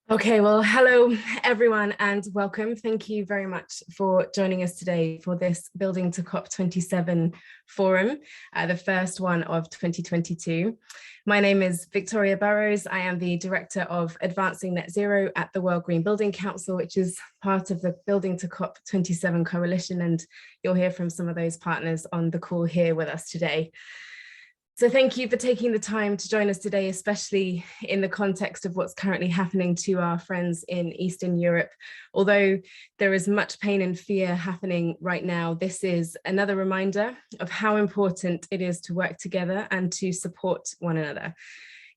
Okay, well, hello everyone and welcome. Thank you very much for joining us today for this Building to COP27 forum, the first one of 2022. My name is Victoria Burrows. I am the Director of Advancing Net Zero at the World Green Building Council, which is part of the Building to COP27 coalition, and you'll hear from some of those partners on the call here with us today. So thank you for taking the time to join us today, especially in the context of what's currently happening to our friends in Eastern Europe. Although there is much pain and fear happening right now, this is another reminder of how important it is to work together and to support one another.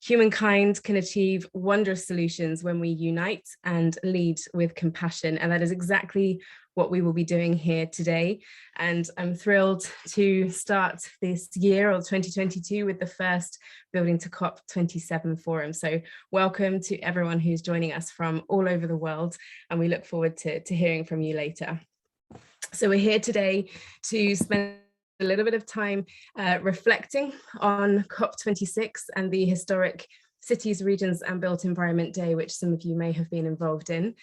Humankind can achieve wondrous solutions when we unite and lead with compassion, and that is exactly what we will be doing here today. And I'm thrilled to start this year, or 2022, with the first Building to COP27 forum. So welcome to everyone who's joining us from all over the world, and we look forward to hearing from you later. So we're here today to spend a little bit of time reflecting on COP26 and the historic Cities, Regions and Built Environment Day, which some of you may have been involved in.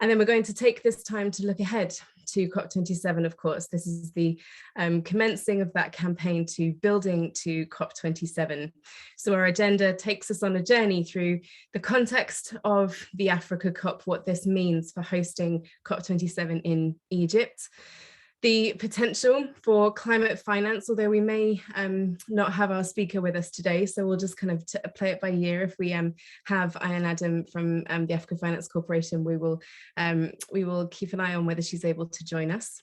And then we're going to take this time to look ahead to COP27, of course. This is the commencing of that campaign to Building to COP27. So our agenda takes us on a journey through the context of the Africa COP, what this means for hosting COP27 in Egypt, the potential for climate finance, although we may not have our speaker with us today, so we'll just kind of play it by ear. If we have Ayan Adam from the Africa Finance Corporation, we will keep an eye on whether she's able to join us.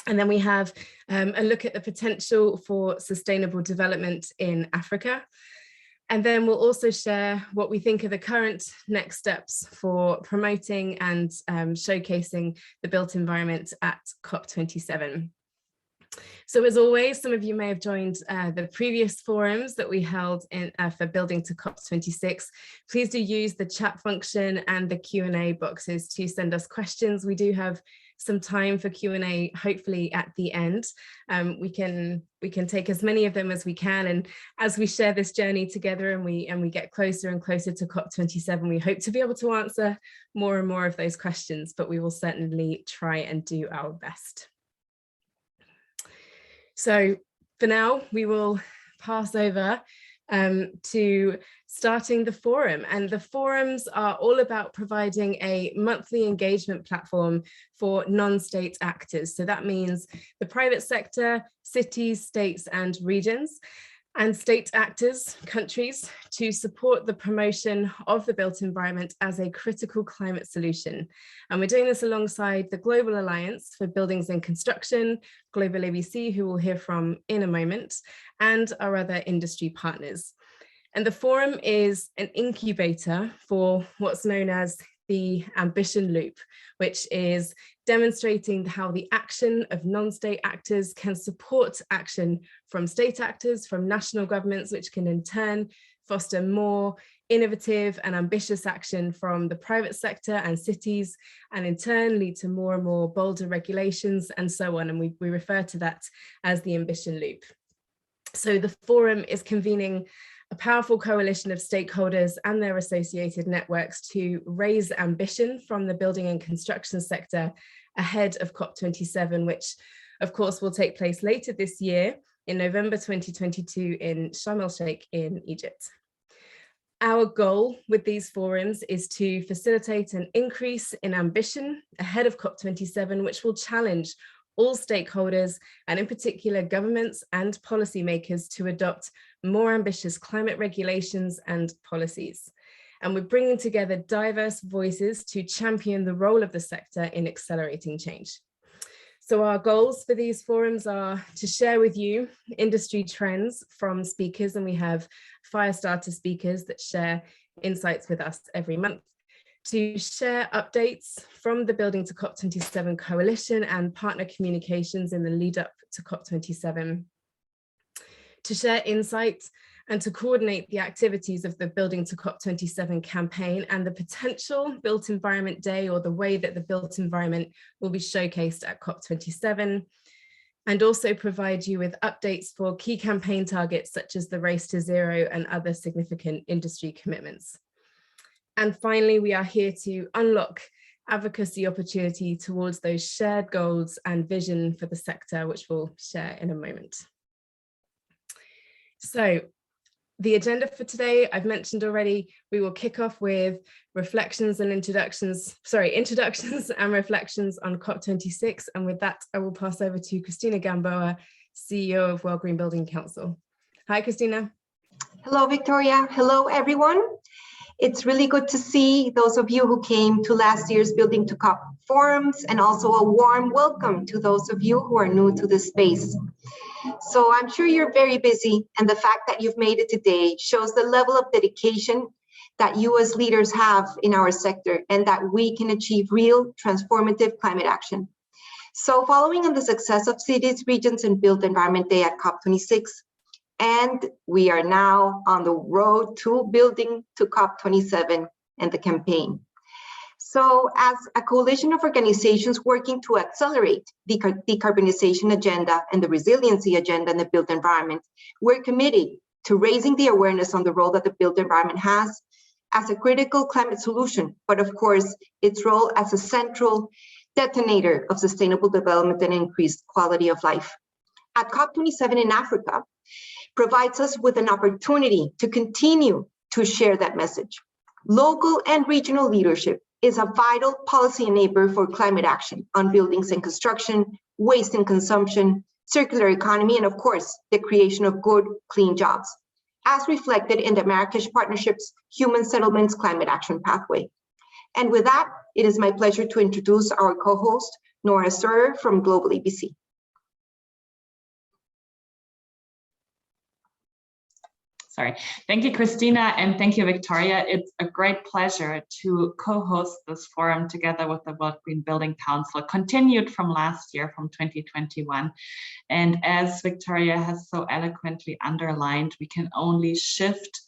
And then we have a look at the potential for sustainable development in Africa. And then we'll also share what we think are the current next steps for promoting and showcasing the built environment at COP27. So as always, some of you may have joined the previous forums that we held for Building to COP26. Please do use the chat function and the Q&A boxes to send us questions. We do have some time for Q&A, hopefully at the end. We can take as many of them as we can, and as we share this journey together and we get closer and closer to COP27, we hope to be able to answer more and more of those questions, but we will certainly try and do our best. So for now, we will pass over to starting the forum, and the forums are all about providing a monthly engagement platform for non-state actors. So that means the private sector, cities, states and regions, and state actors, countries, to support the promotion of the built environment as a critical climate solution. And we're doing this alongside the Global Alliance for Buildings and Construction, GlobalABC, who we'll hear from in a moment, and our other industry partners. And the forum is an incubator for what's known as the Ambition Loop, which is demonstrating how the action of non-state actors can support action from state actors, from national governments, which can in turn foster more innovative and ambitious action from the private sector and cities, and in turn lead to more and more bolder regulations and so on. And we refer to that as the Ambition Loop. So the forum is convening a powerful coalition of stakeholders and their associated networks to raise ambition from the building and construction sector ahead of COP27, which of course will take place later this year in November 2022 in Sharm el-Sheikh in Egypt. Our goal with these forums is to facilitate an increase in ambition ahead of COP27, which will challenge all stakeholders, and in particular governments and policymakers, to adopt more ambitious climate regulations and policies. And we're bringing together diverse voices to champion the role of the sector in accelerating change. So our goals for these forums are to share with you industry trends from speakers, and we have Firestarter speakers that share insights with us every month, to share updates from the Building to COP27 coalition and partner communications in the lead up to COP27, to share insights and to coordinate the activities of the Building to COP27 campaign and the potential Built Environment Day, or the way that the built environment will be showcased at COP27, and also provide you with updates for key campaign targets such as the Race to Zero and other significant industry commitments. And finally, we are here to unlock advocacy opportunity towards those shared goals and vision for the sector, which we'll share in a moment. So the agenda for today, I've mentioned already, we will kick off with introductions and reflections on COP26. And with that, I will pass over to Christina Gamboa, CEO of World Green Building Council. Hi, Christina. Hello, Victoria. Hello, everyone. It's really good to see those of you who came to last year's Building to COP forums, and also a warm welcome to those of you who are new to this space. So I'm sure you're very busy, and the fact that you've made it today shows the level of dedication that you as leaders have in our sector, and that we can achieve real transformative climate action. So following on the success of cities, regions, and Built Environment Day at COP26, and we are now on the road to Building to COP27 and the campaign. So as a coalition of organizations working to accelerate the decarbonization agenda and the resiliency agenda in the built environment, we're committed to raising the awareness on the role that the built environment has as a critical climate solution, but of course, its role as a central detonator of sustainable development and increased quality of life. At COP27 in Africa, provides us with an opportunity to continue to share that message. Local and regional leadership is a vital policy enabler for climate action on buildings and construction, waste and consumption, circular economy, and of course, the creation of good, clean jobs, as reflected in the Marrakesh Partnership's Human Settlements Climate Action Pathway. And with that, it is my pleasure to introduce our co-host, Nora Surer from GlobalABC. Sorry. Thank you, Christina, and thank you, Victoria. It's a great pleasure to co-host this forum together with the World Green Building Council, continued from last year, from 2021. And as Victoria has so eloquently underlined, we can only shift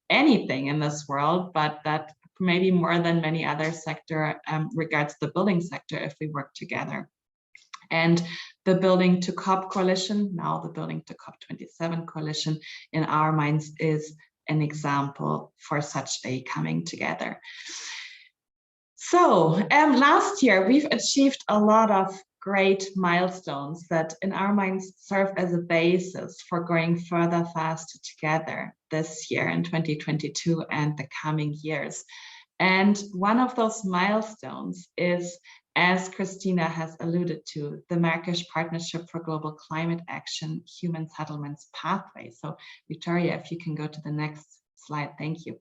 anything in this world, but that maybe more than many other sectors regards the building sector if we work together. And the Building to COP coalition, now the Building to COP27 coalition, in our minds is an example for such a coming together. So last year, we've achieved a lot of great milestones that in our minds serve as a basis for going further, faster together this year in 2022 and the coming years. And one of those milestones is, as Christina has alluded to, the Marrakesh Partnership for Global Climate Action Human Settlements Pathway. So Victoria, if you can go to the next slide, thank you.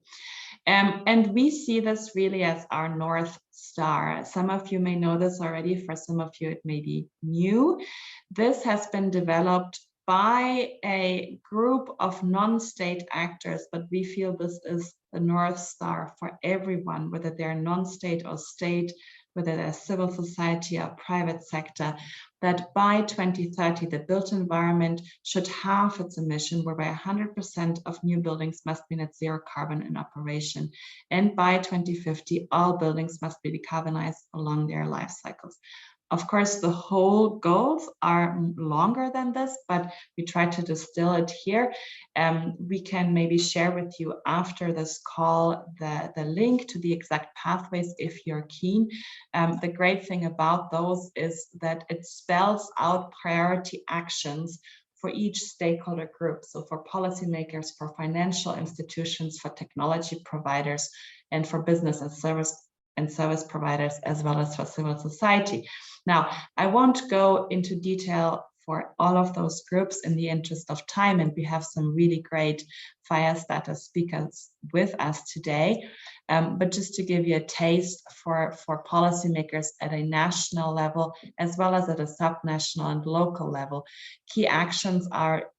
And we see this really as our North Star. Some of you may know this already, for some of you it may be new. This has been developed by a group of non-state actors, but we feel this is the North Star for everyone, whether they're non-state or state, whether they're civil society or private sector, that by 2030, the built environment should halve its emission, whereby 100% of new buildings must be net zero carbon in operation. And by 2050, all buildings must be decarbonized along their life cycles. Of course, the whole goals are longer than this, but we try to distill it here. We can maybe share with you after this call the link to the exact pathways if you're keen. The great thing about those is that it spells out priority actions for each stakeholder group. So for policymakers, for financial institutions, for technology providers, and for business and service providers, as well as for civil society. Now, I won't go into detail for all of those groups in the interest of time, and we have some really great fire starter speakers with us today. But just to give you a taste for policymakers at a national level, as well as at a subnational and local level, key actions are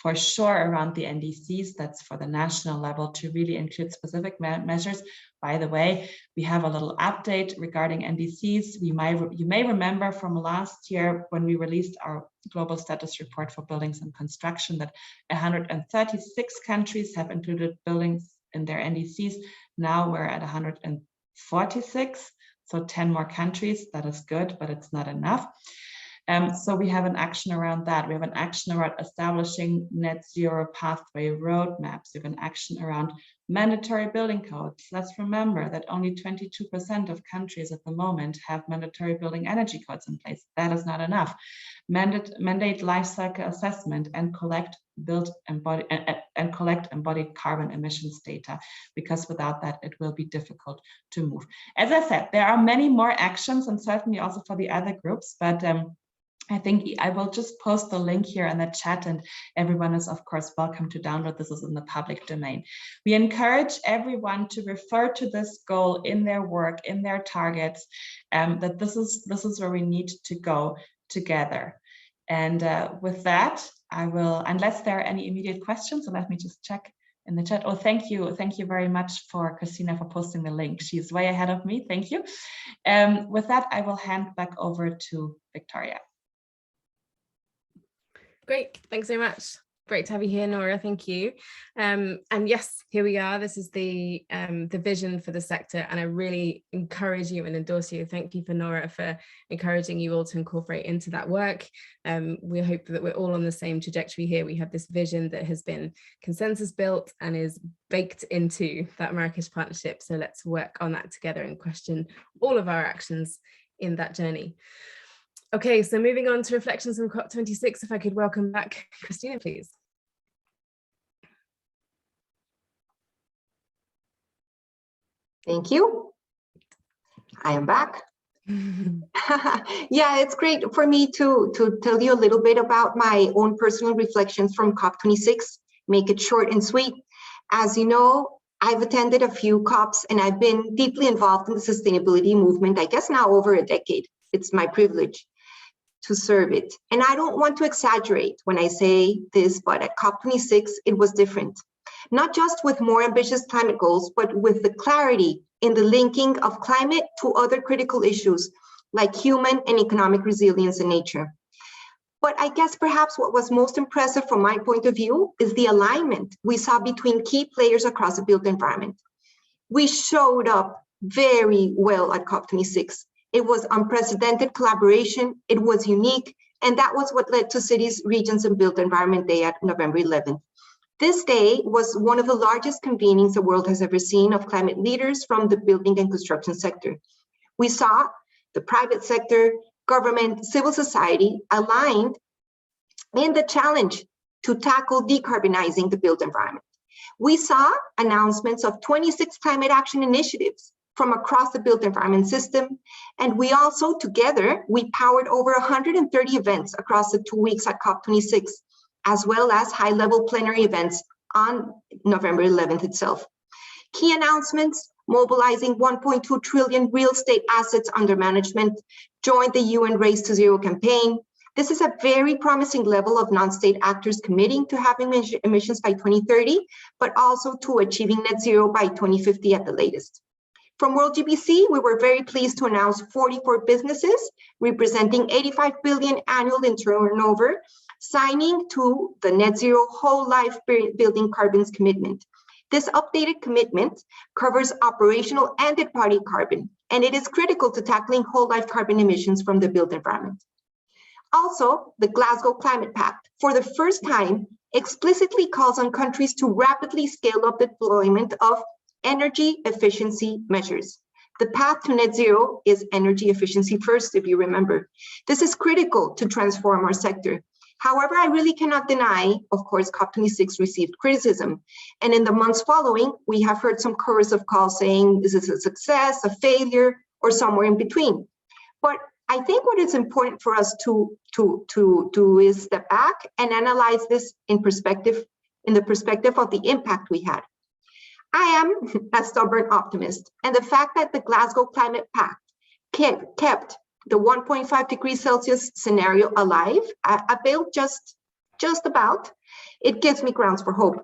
for sure around the NDCs, that's for the national level, to really include specific measures. By the way, we have a little update regarding NDCs. You may remember from last year when we released our global status report for buildings and construction that 136 countries have included buildings in their NDCs. Now we're at 146, so 10 more countries. That is good, but it's not enough. So we have an action around that. We have an action around establishing net zero pathway roadmaps. We have an action around Mandatory building codes. Let's remember that only 22% of countries at the moment have mandatory building energy codes in place. That is not enough. Mandate life cycle assessment and collect embodied carbon emissions data, because without that it will be difficult to move. As I said, there are many more actions, and certainly also for the other groups, but I think I will just post the link here in the chat, and everyone is of course welcome to download. This is in the public domain. We encourage everyone to refer to this goal in their work, in their targets, that this is where we need to go together. And with that, I will, unless there are any immediate questions, so let me just check in the chat. Oh, thank you very much for Christina for posting the link. She's way ahead of me. Thank you. With that, I will hand back over to Victoria. Great, thanks so much. Great to have you here, Nora. Thank you. And yes, here we are. This is the vision for the sector, and I really encourage you and endorse you. Thank you for Nora for encouraging you all to incorporate into that work. We hope that we're all on the same trajectory here. We have this vision that has been consensus built and is baked into that Marrakesh partnership. So let's work on that together and question all of our actions in that journey. Okay, so moving on to reflections on COP26, if I could welcome back Christina, please. Thank you. I am back. Yeah, it's great for me to tell you a little bit about my own personal reflections from COP26, make it short and sweet. As you know, I've attended a few COPs and I've been deeply involved in the sustainability movement, I guess now over a decade. It's my privilege to serve it. And I don't want to exaggerate when I say this, but at COP26, it was different. Not just with more ambitious climate goals, but with the clarity in the linking of climate to other critical issues like human and economic resilience in nature. But I guess perhaps what was most impressive from my point of view is the alignment we saw between key players across the built environment. We showed up very well at COP26. It was unprecedented collaboration, it was unique, and that was what led to Cities, Regions, and Built Environment Day at November 11th. This day was one of the largest convenings the world has ever seen of climate leaders from the building and construction sector. We saw the private sector, government, civil society aligned in the challenge to tackle decarbonizing the built environment. We saw announcements of 26 climate action initiatives from across the built environment system. And we also, together, we powered over 130 events across the 2 weeks at COP26, as well as high-level plenary events on November 11th itself. Key announcements: mobilizing 1.2 trillion real estate assets under management, joined the UN Race to Zero campaign. This is a very promising level of non-state actors committing to having emissions by 2030, but also to achieving net zero by 2050 at the latest. From WorldGBC, we were very pleased to announce 44 businesses representing 85 billion annual in turnover, signing to the net zero whole life building carbons commitment. This updated commitment covers operational and third-party carbon, and it is critical to tackling whole life carbon emissions from the built environment. Also, the Glasgow Climate Pact, for the first time, explicitly calls on countries to rapidly scale up the deployment of energy efficiency measures. The path to net zero is energy efficiency first, if you remember. This is critical to transform our sector. However, I really cannot deny, of course, COP26 received criticism. And in the months following, we have heard some chorus of calls saying, is this a success, a failure, or somewhere in between? But I think what is important for us to do is step back and analyze this in the perspective of the impact we had. I am a stubborn optimist, and the fact that the Glasgow Climate Pact kept the 1.5 degrees Celsius scenario alive, built just about, it gives me grounds for hope.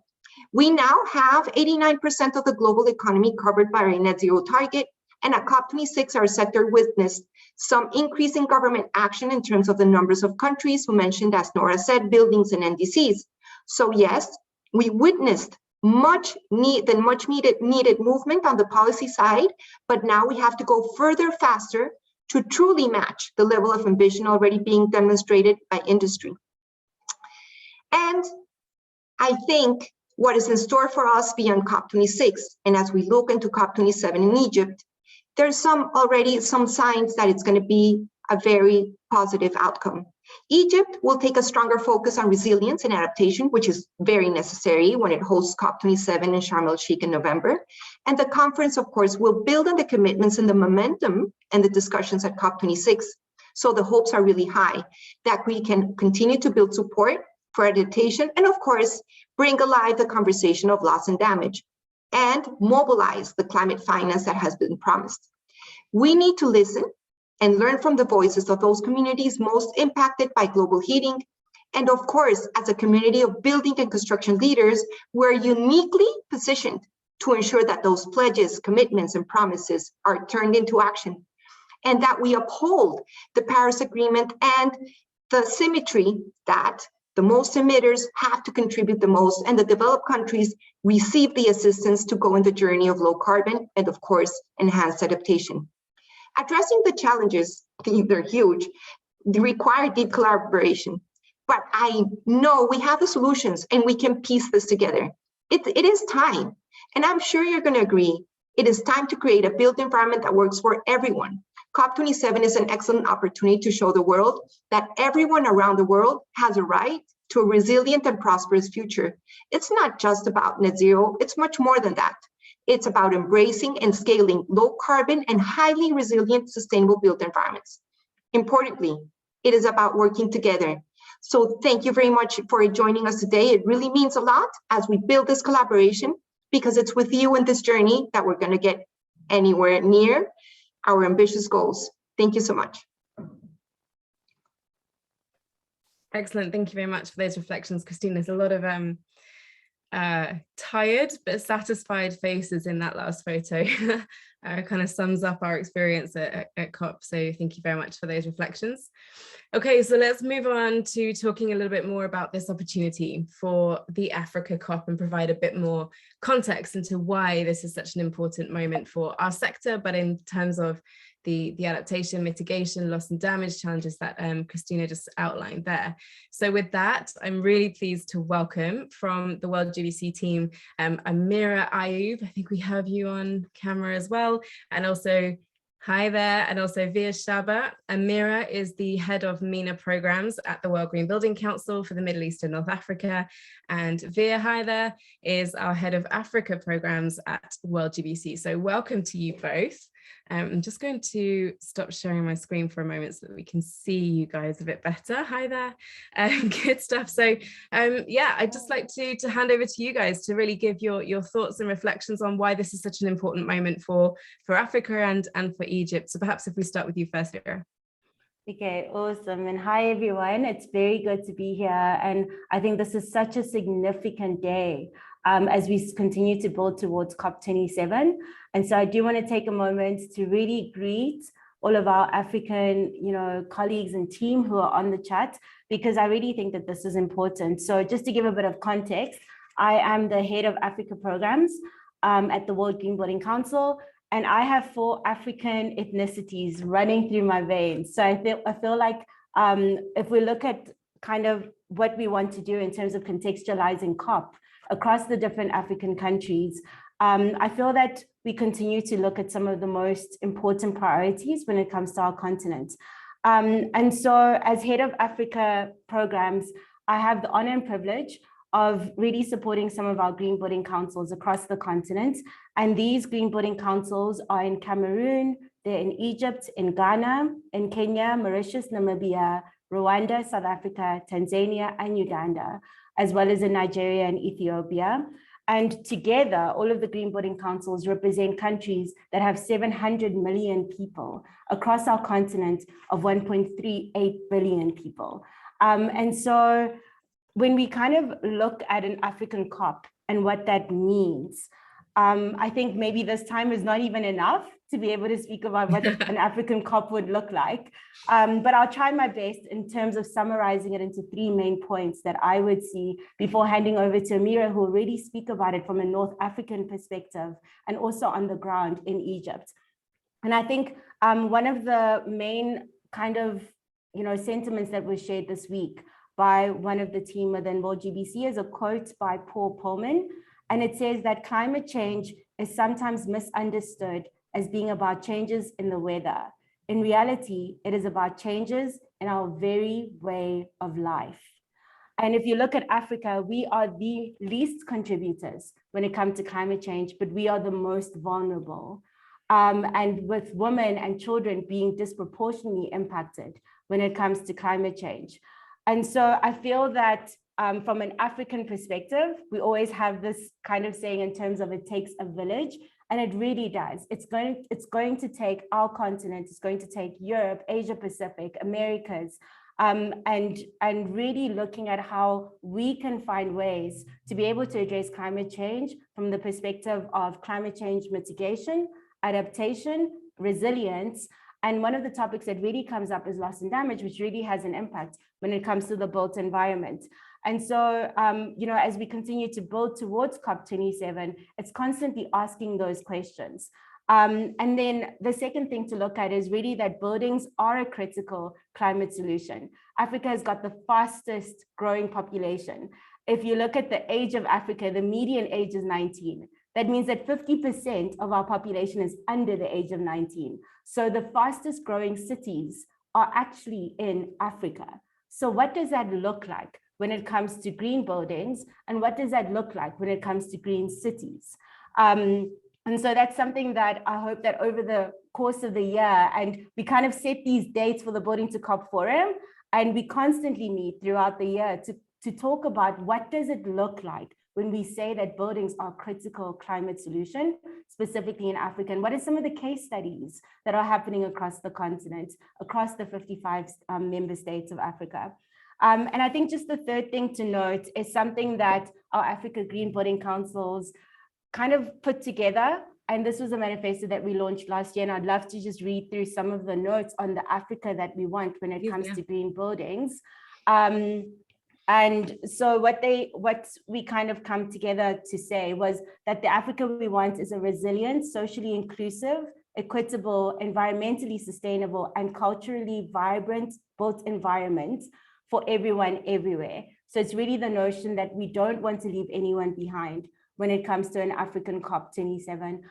We now have 89% of the global economy covered by our net zero target, and at COP26, our sector witnessed some increase in government action in terms of the numbers of countries who mentioned, as Nora said, buildings and NDCs. So yes, we witnessed much needed movement on the policy side, but now we have to go further, faster, to truly match the level of ambition already being demonstrated by industry. And I think what is in store for us beyond COP26. And as we look into COP27 in Egypt, there's already some signs that it's going to be a very positive outcome. Egypt will take a stronger focus on resilience and adaptation, which is very necessary when it hosts COP27 in Sharm el-Sheikh in November. And the conference, of course, will build on the commitments and the momentum and the discussions at COP26. So the hopes are really high that we can continue to build support for adaptation and, of course, bring alive the conversation of loss and damage and mobilize the climate finance that has been promised. We need to listen and learn from the voices of those communities most impacted by global heating. And of course, as a community of building and construction leaders, we're uniquely positioned to ensure that those pledges, commitments, and promises are turned into action, and that we uphold the Paris Agreement and the symmetry that the most emitters have to contribute the most, and the developed countries receive the assistance to go in the journey of low carbon and, of course, enhanced adaptation. Addressing the challenges, they're huge, they require deep collaboration. But I know we have the solutions and we can piece this together. It is time, and I'm sure you're going to agree, it is time to create a built environment that works for everyone. COP27 is an excellent opportunity to show the world that everyone around the world has a right to a resilient and prosperous future. It's not just about net zero, it's much more than that. It's about embracing and scaling low carbon and highly resilient sustainable built environments. Importantly, it is about working together. So thank you very much for joining us today. It really means a lot as we build this collaboration, because it's with you in this journey that we're going to get anywhere near our ambitious goals. Thank you so much. Excellent. Thank you very much for those reflections, Christine. There's a lot of tired but satisfied faces in that last photo. Kind of sums up our experience at COP. So thank you very much for those reflections. Okay, so let's move on to talking a little bit more about this opportunity for the Africa COP and provide a bit more context into why this is such an important moment for our sector, but in terms of the adaptation, mitigation, loss and damage challenges that Christina just outlined there. So with that, I'm really pleased to welcome from the WorldGBC team, Amira Ayub. I think we have you on camera as well. And also, hi there, and also Veer Shaba. Amira is the head of MENA programs at the World Green Building Council for the Middle East and North Africa. And Veer, hi there, is our head of Africa programs at WorldGBC. So welcome to you both. I'm just going to stop sharing my screen for a moment so that we can see you guys a bit better. Hi there. Good stuff. So yeah, I'd just like to hand over to you guys to really give your thoughts and reflections on why this is such an important moment for Africa and for Egypt. So perhaps if we start with you first, Vera. Okay, awesome. And hi, everyone. It's very good to be here. And I think this is such a significant day as we continue to build towards COP27. And so I do want to take a moment to really greet all of our African, colleagues and team who are on the chat, because I really think that this is important. So just to give a bit of context, I am the head of Africa programs at the World Green Building Council. And I have 4 African ethnicities running through my veins. So I feel like if we look at kind of what we want to do in terms of contextualizing COP across the different African countries, I feel that we continue to look at some of the most important priorities when it comes to our continent. And so as head of Africa programs, I have the honor and privilege of really supporting some of our green building councils across the continent. And these green building councils are in Cameroon, they're in Egypt, in Ghana, in Kenya, Mauritius, Namibia, Rwanda, South Africa, Tanzania, and Uganda, as well as in Nigeria and Ethiopia. And together, all of the green building councils represent countries that have 700 million people across our continent of 1.38 billion people. And so when we kind of look at an African COP and what that means, I think maybe this time is not even enough to be able to speak about what an African COP would look like. But I'll try my best in terms of summarizing it into 3 main points that I would see before handing over to Amira, who will really speak about it from a North African perspective and also on the ground in Egypt. And I think one of the main kind of sentiments that was shared this week by one of the team within WorldGBC is a quote by Paul Pullman. And it says that climate change is sometimes misunderstood as being about changes in the weather. In reality, it is about changes in our very way of life. And if you look at Africa, we are the least contributors when it comes to climate change, but we are the most vulnerable. And with women and children being disproportionately impacted when it comes to climate change. And so I feel that from an African perspective, we always have this kind of saying in terms of it takes a village, and it really does. It's going to take our continent, it's going to take Europe, Asia Pacific, Americas, and really looking at how we can find ways to be able to address climate change from the perspective of climate change mitigation, adaptation, resilience. And one of the topics that really comes up is loss and damage, which really has an impact when it comes to the built environment. And so, as we continue to build towards COP27, it's constantly asking those questions. And then the second thing to look at is really that buildings are a critical climate solution. Africa has got the fastest growing population. If you look at the age of Africa, the median age is 19. That means that 50% of our population is under the age of 19. So the fastest growing cities are actually in Africa. So what does that look like when it comes to green buildings? And what does that look like when it comes to green cities? And so that's something that I hope that over the course of the year, and we kind of set these dates for the Building to COP Forum, and we constantly meet throughout the year to talk about what does it look like when we say that buildings are a critical climate solution, specifically in Africa, and what are some of the case studies that are happening across the continent, across the 55 member states of Africa. And I think just the third thing to note is something that our Africa Green Building Councils kind of put together, and this was a manifesto that we launched last year, and I'd love to just read through some of the notes on the Africa that we want when it comes to green buildings. And so what we kind of come together to say was that the Africa we want is a resilient, socially inclusive, equitable, environmentally sustainable, and culturally vibrant built environment for everyone everywhere. So it's really the notion that we don't want to leave anyone behind when it comes to an African COP27.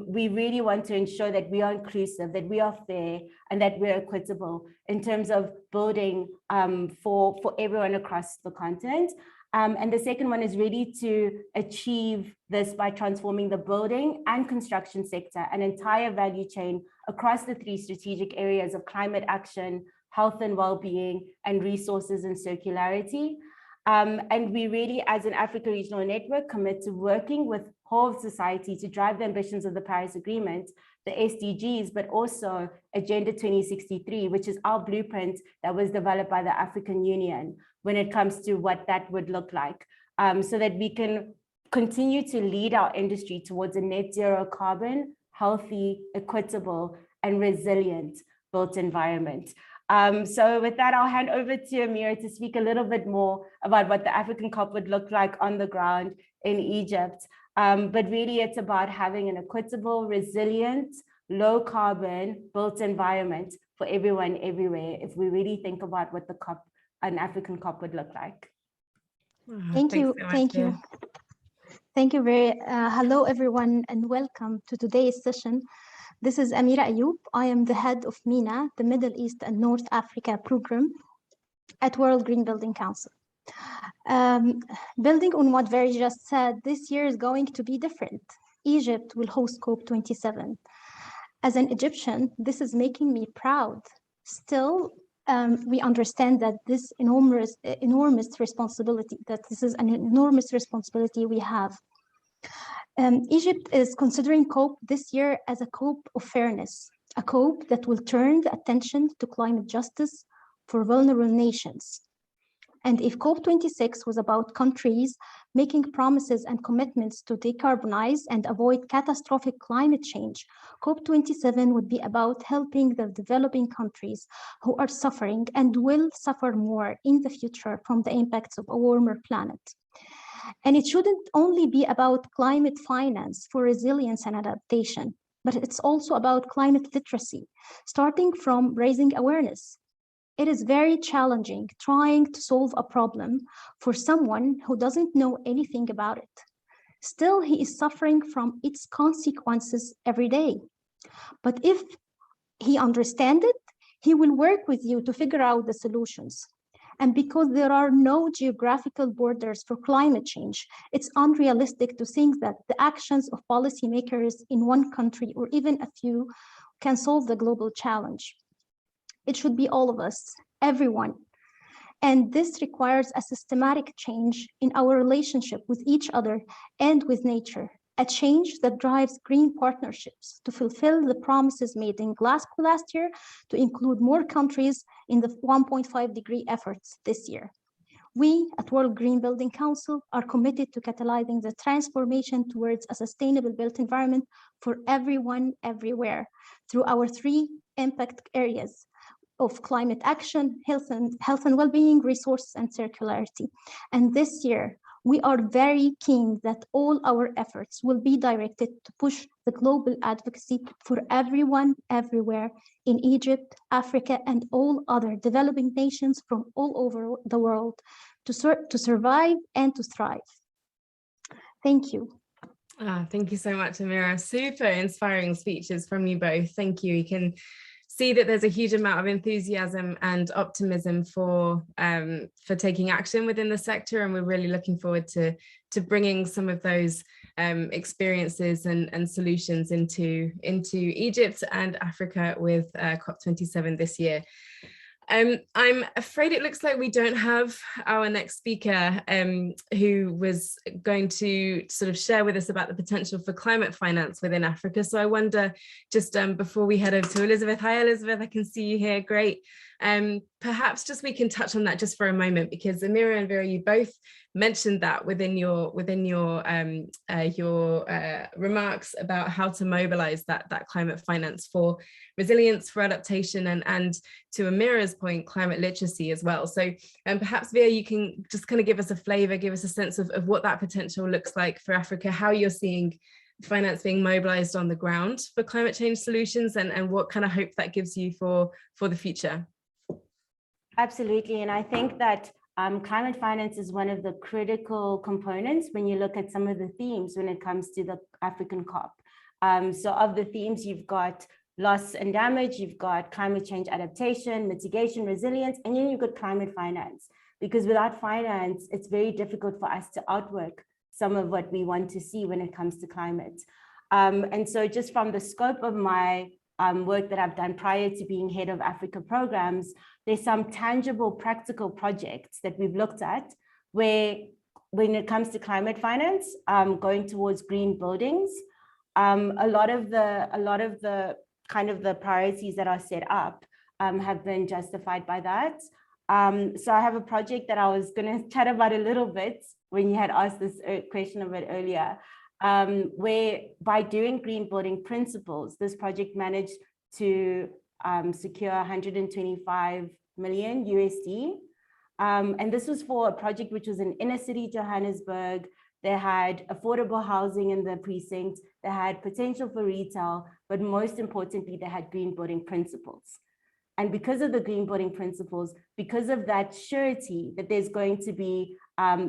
We really want to ensure that we are inclusive, that we are fair, and that we're equitable in terms of building for everyone across the continent. And the second one is really to achieve this by transforming the building and construction sector, an entire value chain across the three strategic areas of climate action, health and well-being, and resources and circularity. And we really, as an Africa Regional Network, commit to working with whole of society to drive the ambitions of the Paris Agreement, the SDGs, but also Agenda 2063, which is our blueprint that was developed by the African Union when it comes to what that would look like, so that we can continue to lead our industry towards a net zero carbon, healthy, equitable, and resilient built environment. So with that, I'll hand over to Amira to speak a little bit more about what the African COP would look like on the ground in Egypt. But really, it's about having an equitable, resilient, low carbon built environment for everyone everywhere, if we really think about what an African COP would look like. Thank you. Hello, everyone, and welcome to today's session. This is Amira Ayoub. I am the head of MENA, the Middle East and North Africa program at World Green Building Council. Building on what Very just said, this year is going to be different. Egypt will host COP27. As an Egyptian, this is making me proud. Still, we understand that this enormous responsibility, we have. Egypt is considering COP this year as a COP of fairness, a COP that will turn the attention to climate justice for vulnerable nations. And if COP26 was about countries making promises and commitments to decarbonize and avoid catastrophic climate change, COP27 would be about helping the developing countries who are suffering and will suffer more in the future from the impacts of a warmer planet. And it shouldn't only be about climate finance for resilience and adaptation, but it's also about climate literacy, starting from raising awareness. It is very challenging trying to solve a problem for someone who doesn't know anything about it. Still, he is suffering from its consequences every day. But if he understands it, he will work with you to figure out the solutions. And because there are no geographical borders for climate change, it's unrealistic to think that the actions of policymakers in one country or even a few can solve the global challenge. It should be all of us, everyone. And this requires a systematic change in our relationship with each other and with nature, a change that drives green partnerships to fulfill the promises made in Glasgow last year to include more countries in the 1.5-degree efforts this year. We at World Green Building Council are committed to catalyzing the transformation towards a sustainable built environment for everyone, everywhere, through our 3 impact areas of climate action, health and well-being, resources, and circularity. And this year, we are very keen that all our efforts will be directed to push the global advocacy for everyone, everywhere in Egypt, Africa, and all other developing nations from all over the world to survive and to thrive. Thank you. Thank you so much, Amira. Super inspiring speeches from you both. Thank you. You can see that there's a huge amount of enthusiasm and optimism for taking action within the sector, and we're really looking forward to bringing some of those experiences and solutions into Egypt and Africa with COP27 this year. I'm afraid it looks like we don't have our next speaker who was going to sort of share with us about the potential for climate finance within Africa. So I wonder, just before we head over to Elizabeth. Hi, Elizabeth, I can see you here. Great. Perhaps just we can touch on that just for a moment, because Amira and Vera, you both mentioned that within your remarks about how to mobilize that climate finance for resilience, for adaptation, and to Amira's point, climate literacy as well. So perhaps Vera, you can just kind of give us a flavor, give us a sense of what that potential looks like for Africa, how you're seeing finance being mobilized on the ground for climate change solutions, and what kind of hope that gives you for the future. Absolutely, and I think that climate finance is one of the critical components when you look at some of the themes when it comes to the African COP. So of the themes, you've got loss and damage, you've got climate change adaptation, mitigation, resilience, and then you've got climate finance. Because without finance, it's very difficult for us to outwork some of what we want to see when it comes to climate. And so just from the scope of my work that I've done prior to being head of Africa programs, there's some tangible, practical projects that we've looked at where, when it comes to climate finance, going towards green buildings, a lot of the kind of the priorities that are set up have been justified by that. So I have a project that I was going to chat about a little bit when you had asked this question a bit earlier, where by doing green building principles, this project managed to secure 125 million USD. And this was for a project which was in inner city Johannesburg. They had affordable housing in the precinct, they had potential for retail, but most importantly, they had green building principles. And because of the green building principles, because of that surety that there's going to be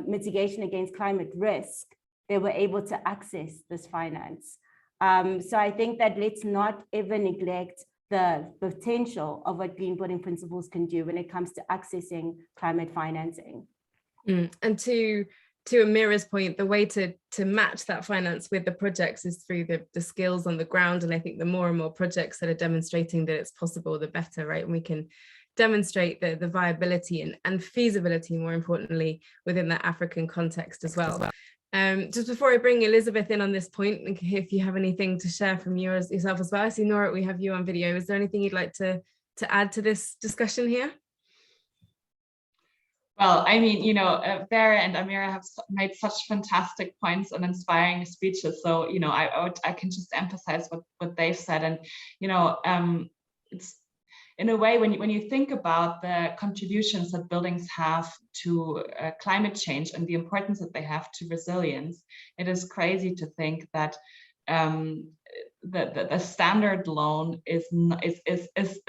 mitigation against climate risk, they were able to access this finance. So I think that let's not ever neglect the potential of what green building principles can do when it comes to accessing climate financing. And to Amira's point, the way to match that finance with the projects is through the skills on the ground. And I think the more and more projects that are demonstrating that it's possible, the better, right? And we can demonstrate the viability and feasibility, more importantly, within that African context as well. Just before I bring Elizabeth in on this point, if you have anything to share from yourself as well. I see, Nora, we have you on video. Is there anything you'd like to add to this discussion here? Well, I mean, you know, Vera and Amira have made such fantastic points and inspiring speeches. So, you know, I can just emphasize what they've said. And, you know, it's in a way, when you think about the contributions that buildings have to climate change and the importance that they have to resilience, it is crazy to think that the standard loan is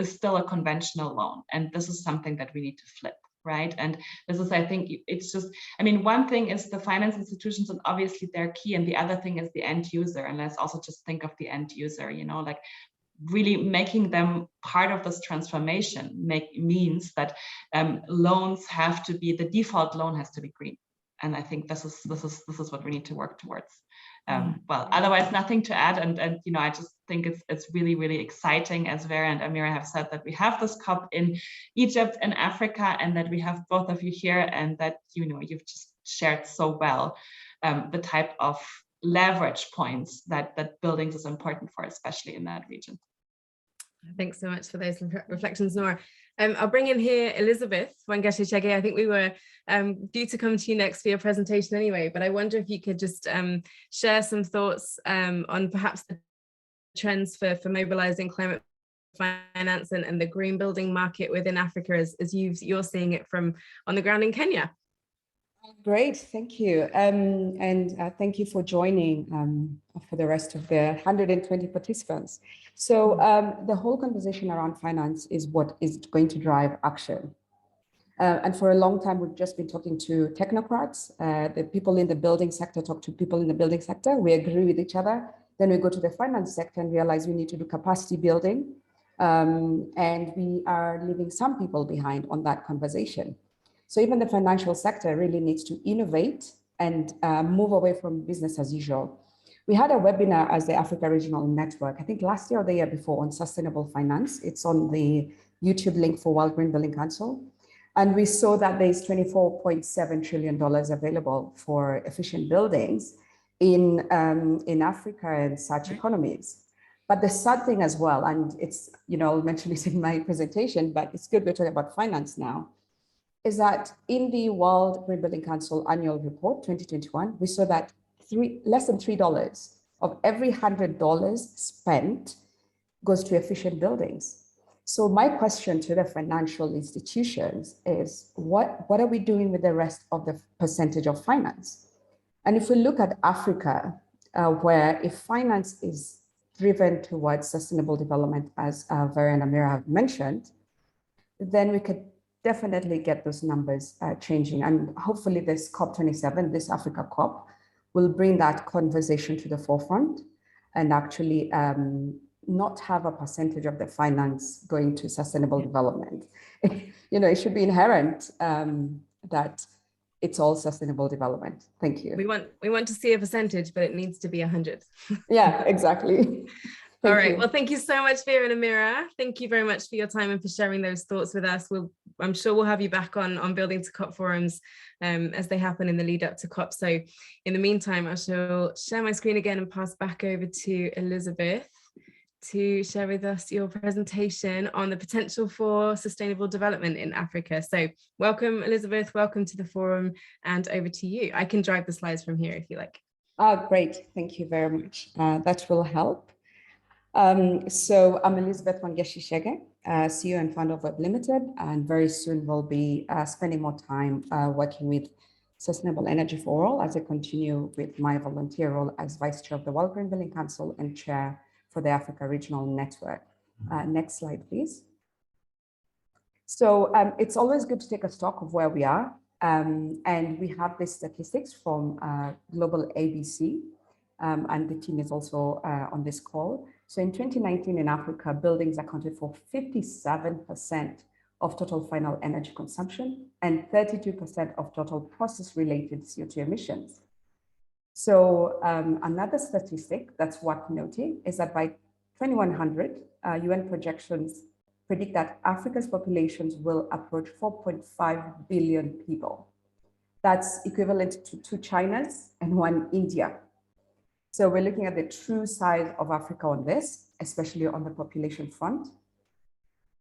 still a conventional loan, and this is something that we need to flip, right? And this is, I think, it's just, I mean, one thing is the finance institutions, and obviously they're key, and the other thing is the end user. And let's also just think of the end user, you know, like really making them part of this transformation means that loans have to be, the default loan has to be green. And I think this is what we need to work towards. Well, otherwise, nothing to add. And you know, I just think it's really, really exciting, as Vera and Amira have said, that we have this COP in Egypt and Africa, and that we have both of you here, and that, you know, you've just shared so well the type of leverage points that buildings is important for, especially in that region. Thanks so much for those reflections, Nora. I'll bring in here Elizabeth Wangeshi-Chege. I think we were due to come to you next for your presentation anyway, but I wonder if you could just share some thoughts on perhaps the trends for mobilizing climate finance and the green building market within Africa as you're seeing it from on the ground in Kenya. Great, thank you. And thank you for joining for the rest of the 120 participants. So the whole conversation around finance is what is going to drive action. And for a long time, we've just been talking to technocrats. The people in the building sector talk to people in the building sector. We agree with each other. Then we go to the finance sector and realize we need to do capacity building. And we are leaving some people behind on that conversation. So even the financial sector really needs to innovate and move away from business as usual. We had a webinar as the Africa Regional Network, I think last year or the year before, on sustainable finance. It's on the YouTube link for World Green Building Council. And we saw that there's $24.7 trillion available for efficient buildings in Africa and such economies. But the sad thing as well, and it's, you know, I'll mention this in my presentation, but it's good we're talking about finance now, is that in the World Green Building Council annual report 2021, we saw that less than $3 of every $100 spent goes to efficient buildings. So my question to the financial institutions is, what are we doing with the rest of the percentage of finance? And if we look at Africa, where if finance is driven towards sustainable development, as Vera and Amira have mentioned, then we could definitely get those numbers changing. And hopefully this COP27, this Africa COP, will bring that conversation to the forefront and actually not have a percentage of the finance going to sustainable development. You know, it should be inherent that it's all sustainable development. Thank you. We want to see a percentage, but it needs to be 100. Yeah, exactly. All right. Well, thank you so much, Vera and Amira. Thank you very much for your time and for sharing those thoughts with us. I'm sure we'll have you back on Building to COP forums as they happen in the lead up to COP. So in the meantime, I shall share my screen again and pass back over to Elizabeth to share with us your presentation on the potential for sustainable development in Africa. So welcome, Elizabeth, welcome to the forum, and over to you. I can drive the slides from here if you like. Oh, great. Thank you very much. That will help. So I'm Elizabeth Wangeshi-Chege, CEO and founder of Web Limited, and very soon we'll be spending more time working with Sustainable Energy for All as I continue with my volunteer role as Vice Chair of the World Green Building Council and Chair for the Africa Regional Network. Next slide, please. So it's always good to take a stock of where we are. And we have these statistics from GlobalABC, and the team is also on this call. So in 2019 in Africa, buildings accounted for 57% of total final energy consumption and 32% of total process-related CO2 emissions. So another statistic that's worth noting is that by 2100, UN projections predict that Africa's populations will approach 4.5 billion people. That's equivalent to 2 Chinas and 1 India. So we're looking at the true size of Africa on this, especially on the population front.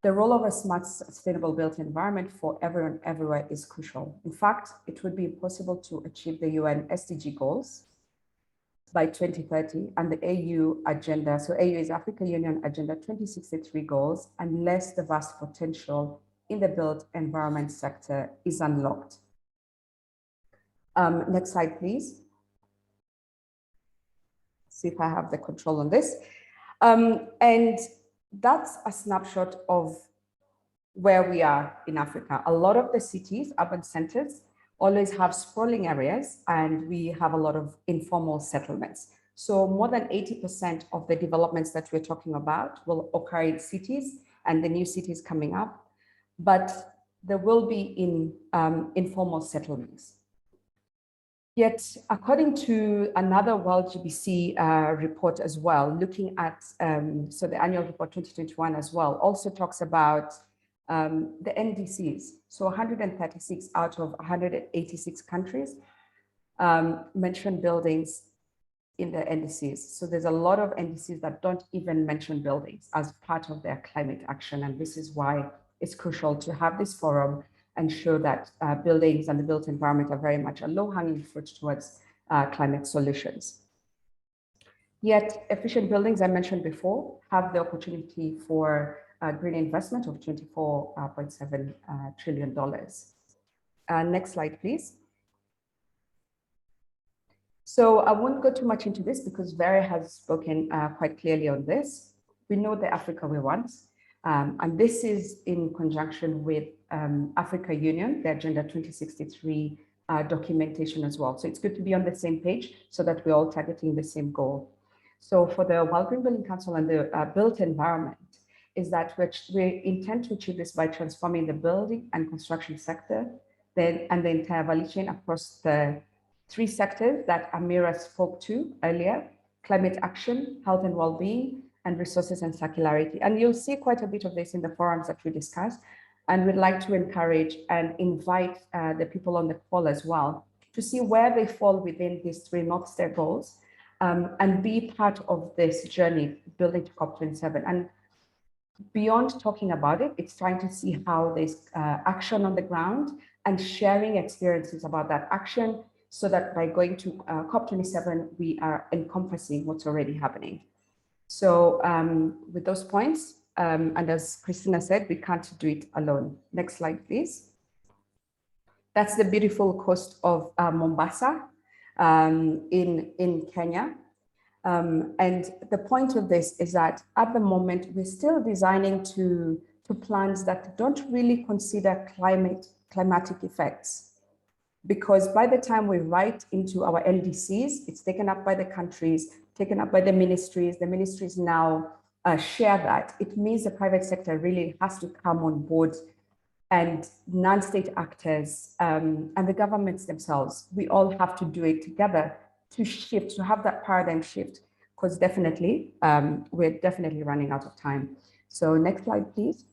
The role of a smart, sustainable built environment for everyone everywhere is crucial. In fact, it would be impossible to achieve the UN SDG goals by 2030 and the AU agenda. So AU is African Union Agenda 2063 goals, unless the vast potential in the built environment sector is unlocked. Next slide, please. See if I have the control on this. And that's a snapshot of where we are in Africa. A lot of the cities, urban centers, always have sprawling areas, and we have a lot of informal settlements. So more than 80% of the developments that we're talking about will occur in cities and the new cities coming up, but there will be in informal settlements. Yet, according to another WorldGBC report as well, looking at, so the annual report 2021 as well, also talks about the NDCs. So 136 out of 186 countries mention buildings in the NDCs. So there's a lot of NDCs that don't even mention buildings as part of their climate action. And this is why it's crucial to have this forum and show that buildings and the built environment are very much a low-hanging fruit towards climate solutions. Yet efficient buildings, I mentioned before, have the opportunity for green investment of $24.7 trillion. Next slide, please. So I won't go too much into this because Vera has spoken quite clearly on this. We know the Africa we want, and this is in conjunction with Africa Union, the Agenda 2063 documentation as well. So it's good to be on the same page so that we're all targeting the same goal. So for the World Green Building Council and the built environment is that we intend to achieve this by transforming the building and construction sector and the entire value chain across the three sectors that Amira spoke to earlier: climate action, health and well-being, and resources and circularity. And you'll see quite a bit of this in the forums that we discussed. And we'd like to encourage and invite the people on the call as well to see where they fall within these three North Star goals and be part of this journey building to COP27. And beyond talking about it, it's trying to see how there's action on the ground and sharing experiences about that action so that by going to COP27, we are encompassing what's already happening. So with those points, and as Christina said, we can't do it alone. Next slide, please. That's the beautiful coast of Mombasa in Kenya. And the point of this is that at the moment, we're still designing to plans that don't really consider climatic effects. Because by the time we write into our LDCs, it's taken up by the countries, taken up by the ministries now share that. It means the private sector really has to come on board, and non-state actors and the governments themselves, we all have to do it together to shift, to have that paradigm shift, because definitely, we're definitely running out of time. So next slide, please.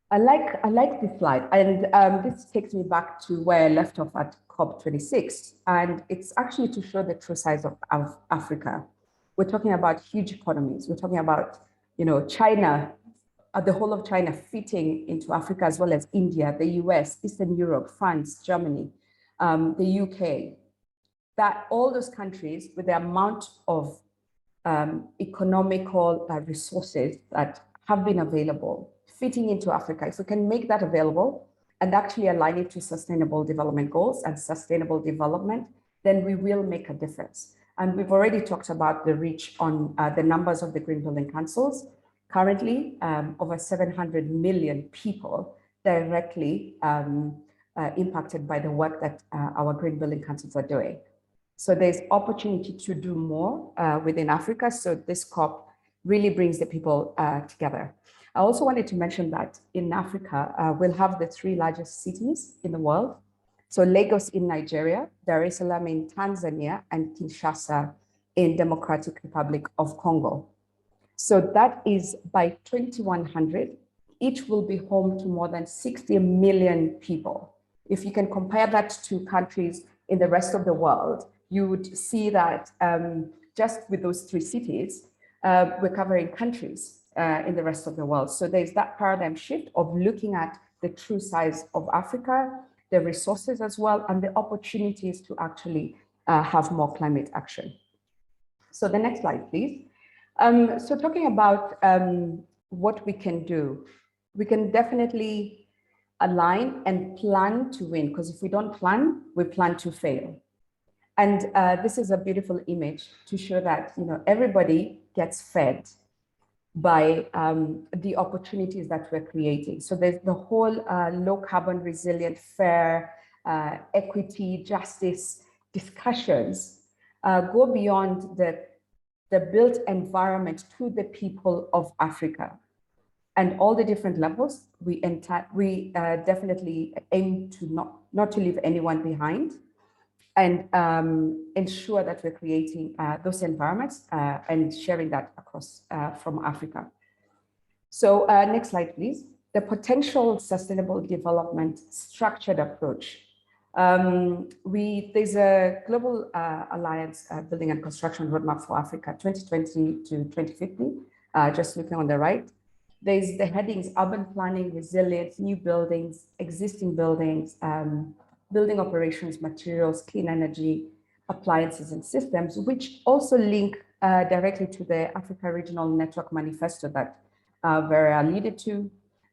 I like this slide, and this takes me back to where I left off at COP26, and it's actually to show the true size of Africa. We're talking about huge economies. We're talking about, you know, China, the whole of China fitting into Africa, as well as India, the US, Eastern Europe, France, Germany, the UK. That all those countries with the amount of economical resources that have been available fitting into Africa, if we can make that available and actually align it to sustainable development goals and sustainable development, then we will make a difference. And we've already talked about the reach on the numbers of the Green Building Councils. Currently, over 700 million people directly impacted by the work that our Green Building Councils are doing. So there's opportunity to do more within Africa. So this COP really brings the people together. I also wanted to mention that in Africa, we'll have the three largest cities in the world. So Lagos in Nigeria, Dar es Salaam in Tanzania, and Kinshasa in Democratic Republic of Congo. So that is by 2100, each will be home to more than 60 million people. If you can compare that to countries in the rest of the world, you would see that just with those three cities, we're covering countries in the rest of the world. So there's that paradigm shift of looking at the true size of Africa, the resources as well, and the opportunities to actually have more climate action. So the next slide, please. So talking about what we can do, we can definitely align and plan to win, because if we don't plan, we plan to fail. And this is a beautiful image to show that, you know, everybody gets fed by the opportunities that we're creating. So there's the whole low carbon, resilient, fair, equity, justice discussions go beyond the built environment to the people of Africa. And all the different levels, we definitely aim to not to leave anyone behind, and ensure that we're creating those environments and sharing that across from Africa. So next slide, please. The potential sustainable development structured approach. There's a global alliance building and construction roadmap for Africa 2020 to 2050, just looking on the right. There's the headings: urban planning, resilience, new buildings, existing buildings, building operations, materials, clean energy, appliances and systems, which also link directly to the Africa Regional Network Manifesto that Vera alluded to,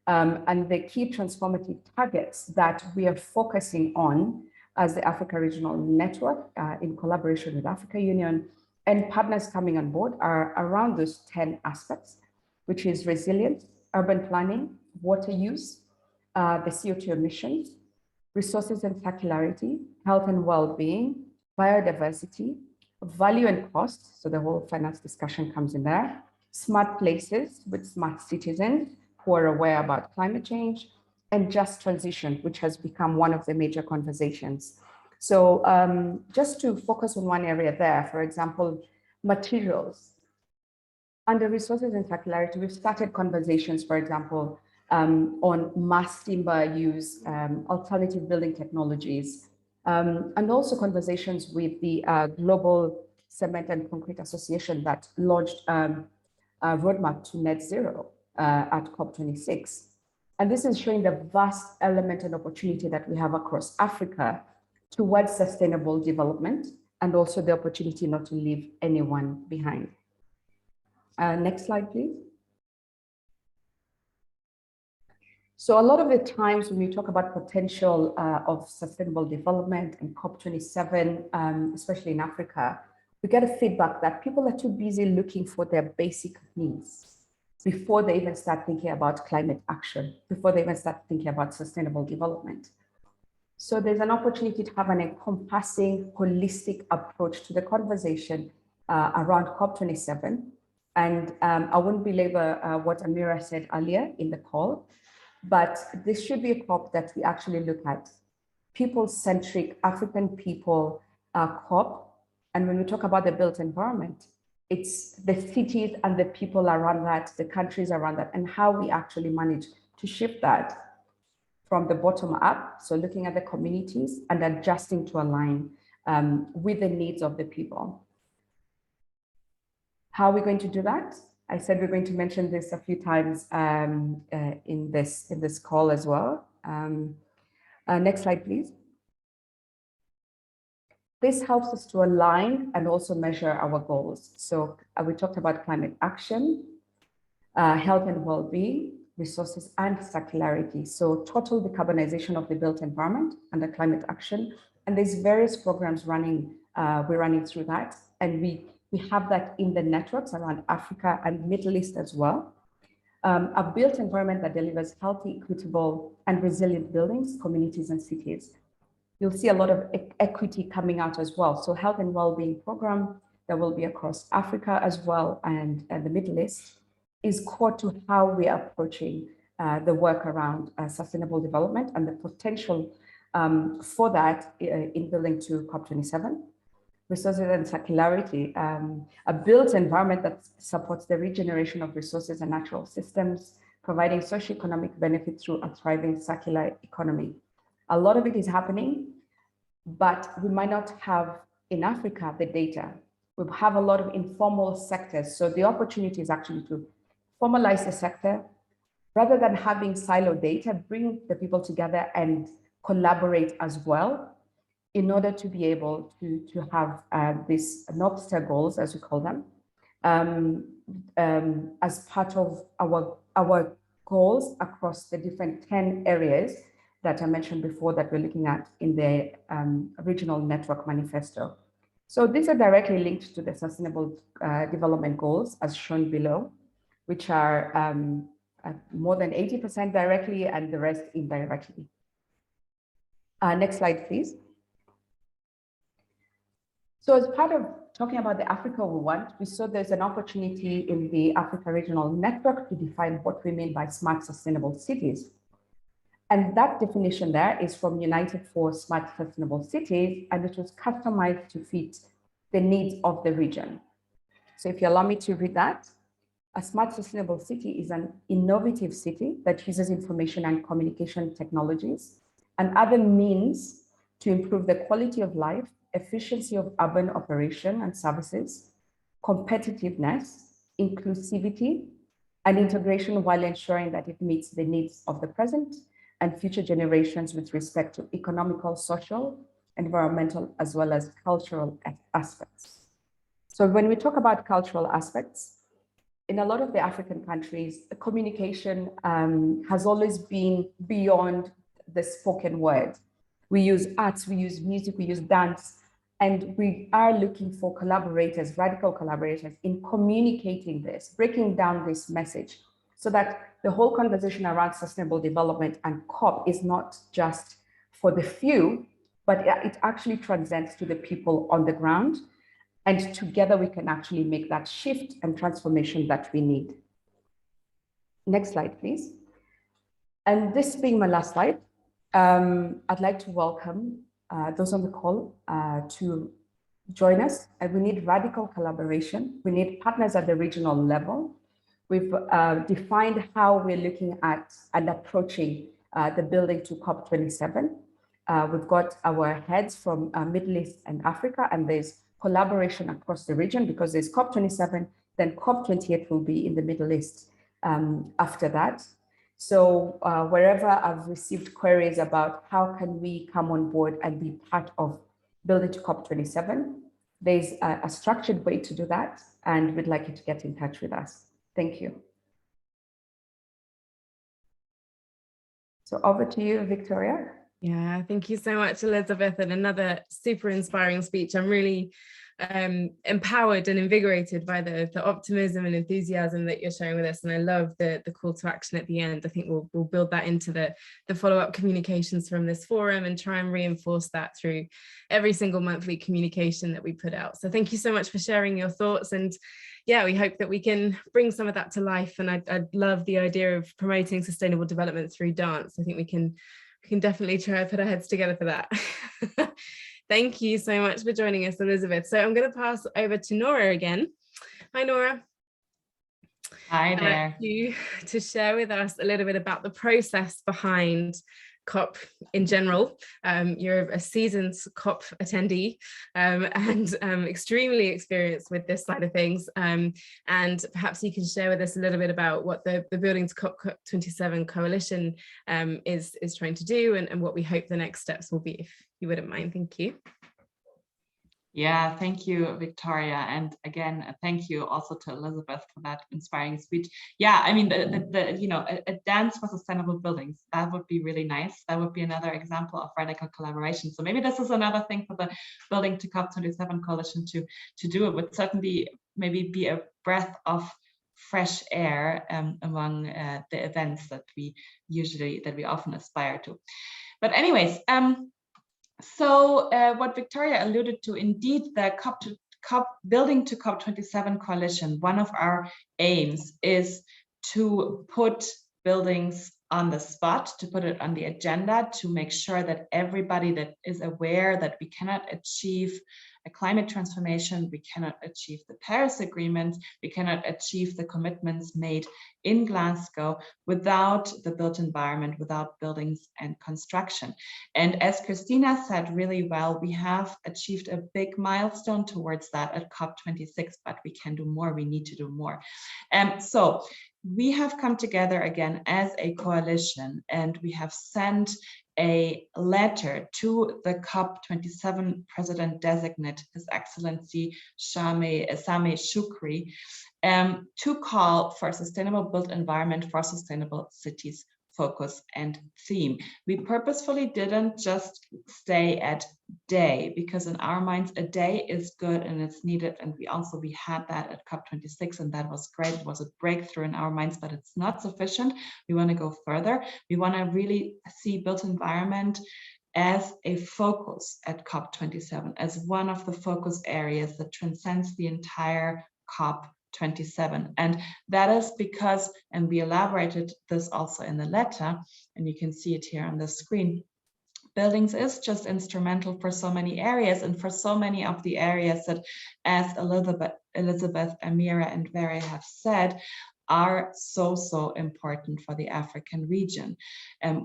and the key transformative targets that we are focusing on as the Africa Regional Network in collaboration with Africa Union and partners coming on board are around those 10 aspects, which is resilience, urban planning, water use, the CO2 emissions, resources and circularity, health and well-being, biodiversity, value and cost, so the whole finance discussion comes in there, smart places with smart citizens who are aware about climate change, and just transition, which has become one of the major conversations. So just to focus on one area there, for example, materials. Under resources and circularity, we've started conversations, for example, on mass timber use, alternative building technologies, and also conversations with the Global Cement and Concrete Association that launched a roadmap to net zero at COP26. And this is showing the vast element and opportunity that we have across Africa towards sustainable development, and also the opportunity not to leave anyone behind. Next slide, please. So a lot of the times when we talk about potential of sustainable development and COP27, especially in Africa, we get a feedback that people are too busy looking for their basic needs before they even start thinking about climate action, before they even start thinking about sustainable development. So there's an opportunity to have an encompassing, holistic approach to the conversation around COP27. And I won't belabor what Amira said earlier in the call, but this should be a COP that we actually look at people-centric African people COP. And when we talk about the built environment, it's the cities and the people around that, the countries around that, and how we actually manage to shift that from the bottom up. So looking at the communities and adjusting to align with the needs of the people. How are we going to do that? I said we're going to mention this a few times in this call as well. Next slide, please. This helps us to align and also measure our goals. So we talked about climate action, health and well-being, resources and circularity. So total decarbonization of the built environment and the climate action. And there's various programs running, we're running through that. And we have that in the networks around Africa and Middle East as well. A built environment that delivers healthy, equitable and resilient buildings, communities and cities. You'll see a lot of equity coming out as well. So health and well-being program that will be across Africa as well and the Middle East is core to how we are approaching the work around sustainable development and the potential for that in building to COP27. Resources and circularity, a built environment that supports the regeneration of resources and natural systems, providing socioeconomic benefit through a thriving circular economy. A lot of it is happening, but we might not have in Africa the data. We have a lot of informal sectors. So the opportunity is actually to formalize the sector, rather than having silo data, bring the people together and collaborate as well in order to be able to have these North Star goals, as we call them, as part of our goals across the different 10 areas that I mentioned before that we're looking at in the Regional Network Manifesto. So these are directly linked to the Sustainable Development Goals as shown below, which are more than 80% directly and the rest indirectly. Next slide, please. So as part of talking about the Africa we want, we saw there's an opportunity in the Africa Regional Network to define what we mean by smart sustainable cities. And that definition there is from United for Smart Sustainable Cities, and it was customized to fit the needs of the region. So if you allow me to read that, a smart sustainable city is an innovative city that uses information and communication technologies and other means to improve the quality of life, efficiency of urban operation and services, competitiveness, inclusivity, and integration while ensuring that it meets the needs of the present and future generations with respect to economical, social, environmental, as well as cultural aspects. So when we talk about cultural aspects, in a lot of the African countries, communication has always been beyond the spoken word. We use arts, we use music, we use dance, and we are looking for collaborators, radical collaborators in communicating this, breaking down this message so that the whole conversation around sustainable development and COP is not just for the few, but it actually transcends to the people on the ground. And together we can actually make that shift and transformation that we need. Next slide, please. And this being my last slide, I'd like to welcome those on the call to join us. And we need radical collaboration. We need partners at the regional level. We've defined how we're looking at and approaching the building to COP27. We've got our heads from Middle East and Africa, and there's collaboration across the region because there's COP27, then COP28 will be in the Middle East after that. So wherever I've received queries about how can we come on board and be part of building to COP27, there's a structured way to do that, and we'd like you to get in touch with us. Thank you. So over to you, Victoria. Yeah, thank you so much, Elizabeth, and another super inspiring speech. I'm really empowered and invigorated by the optimism and enthusiasm that you're sharing with us, and I love the call to action at the end. I think we'll build that into the follow-up communications from this forum and try and reinforce that through every single monthly communication that we put out. So thank you so much for sharing your thoughts, and yeah, we hope that we can bring some of that to life. And I love the idea of promoting sustainable development through dance. I think we can definitely try to put our heads together for that. Thank you so much for joining us, Elizabeth. So I'm going to pass over to Nora again. Hi, Nora. Hi there. I'd like you to share with us a little bit about the process behind COP in general. You're a seasoned COP attendee and extremely experienced with this side of things. And perhaps you can share with us a little bit about what the Building to COP27 coalition is trying to do and what we hope the next steps will be, if you wouldn't mind. Thank you. Yeah, thank you, Victoria. And again, thank you also to Elizabeth for that inspiring speech. Yeah, I mean, a dance for sustainable buildings, that would be really nice. That would be another example of radical collaboration. So maybe this is another thing for the Building to COP27 coalition to do. It would certainly maybe be a breath of fresh air among the events that we often aspire to. But anyways, so what Victoria alluded to, indeed, the Building to COP27 coalition, one of our aims is to put buildings on the spot, to put it on the agenda, to make sure that everybody that is aware that we cannot achieve a climate transformation, we cannot achieve the Paris Agreement, we cannot achieve the commitments made in Glasgow without the built environment, without buildings and construction. And as Christina said really well, we have achieved a big milestone towards that at COP26, but we can do more, we need to do more. So we have come together again as a coalition, and we have sent a letter to the COP27 President-designate, His Excellency Sameh Shukri, to call for a sustainable built environment for sustainable cities focus and theme. We purposefully didn't just stay at day, because in our minds a day is good and it's needed, and we had that at COP26, and that was great. It was a breakthrough in our minds, but it's not sufficient. We want to go further. We want to really see built environment as a focus at COP27, as one of the focus areas that transcends the entire COP27. And that is because, and we elaborated this also in the letter, and you can see it here on the screen, buildings is just instrumental for so many areas, and for so many of the areas that, as Elizabeth, Amira, and Vera have said, are so important for the African region.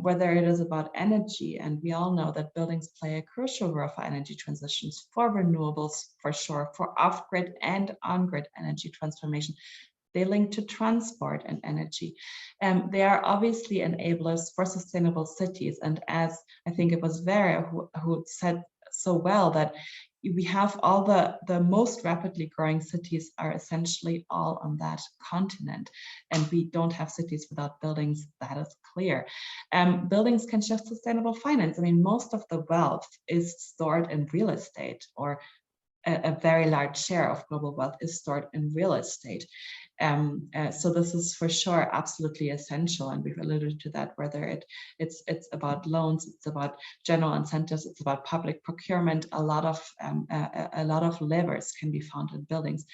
Whether it is about energy, and we all know that buildings play a crucial role for energy transitions, for renewables, for sure, for off-grid and on-grid energy transformation. They link to transport and energy. They are obviously enablers for sustainable cities. And as I think it was Vera who said so well, that we have all the most rapidly growing cities are essentially all on that continent. And we don't have cities without buildings, that is clear. Buildings can shift sustainable finance. I mean, most of the wealth is stored in real estate, or a very large share of global wealth is stored in real estate. So this is for sure absolutely essential, and we've alluded to that, whether it's about loans, it's about general incentives, it's about public procurement. A lot of levers can be found in buildings.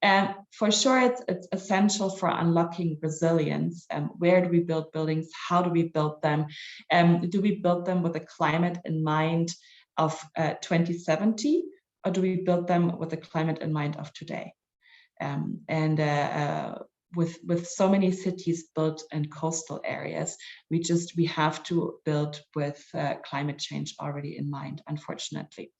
And for sure, it's essential for unlocking resilience. Where do we build buildings? How do we build them? Do we build them with the climate in mind of 2070? Or do we build them with the climate in mind of today? With so many cities built in coastal areas, we have to build with climate change already in mind, unfortunately.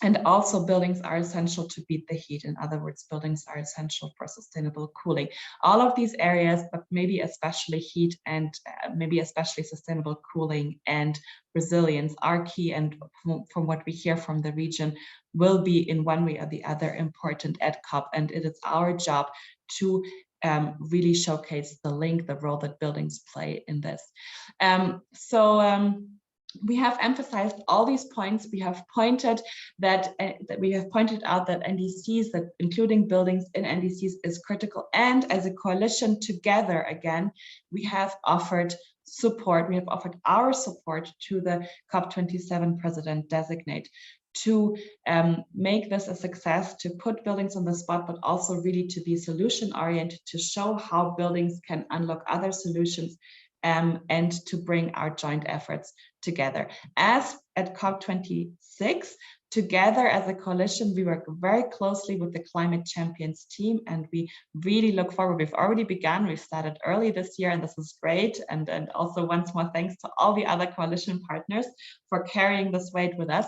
And also buildings are essential to beat the heat. In other words, buildings are essential for sustainable cooling. All of these areas, but maybe especially heat and maybe especially sustainable cooling and resilience are key, and from what we hear from the region, will be in one way or the other important at COP. And it is our job to really showcase the link, the role that buildings play in this. We have emphasized all these points. We have pointed out that NDCs, that including buildings in NDCs, is critical. And as a coalition together, again, we have offered support. We have offered our support to the COP27 president designate to make this a success, to put buildings on the spot, but also really to be solution oriented, to show how buildings can unlock other solutions, and to bring our joint efforts together. As at COP26, together as a coalition, we work very closely with the Climate Champions team, and we really look forward. We've already begun, we've started early this year, and this is great. And also once more, thanks to all the other coalition partners for carrying this weight with us.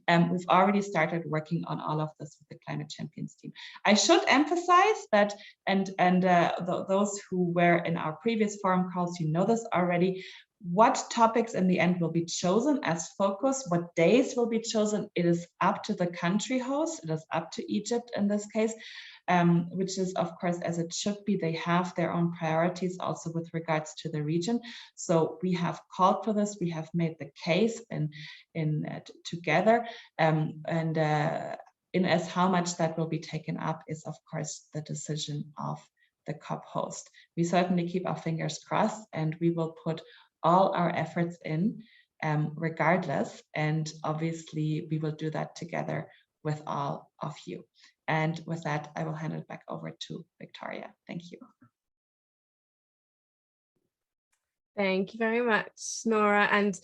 We've already started working on all of this with the Climate Champions team. I should emphasize that, those who were in our previous forum calls, you know this already, what topics in the end will be chosen as focus, what days will be chosen, it is up to the country host, it is up to Egypt in this case, which is of course as it should be. They have their own priorities also with regards to the region. So we have called for this, we have made the case together, in as how much that will be taken up is of course the decision of the COP host. We certainly keep our fingers crossed, and we will put all our efforts in regardless, and obviously we will do that together with all of you. And with that, I will hand it back over to Victoria. Thank you. Thank you very much, Nora. And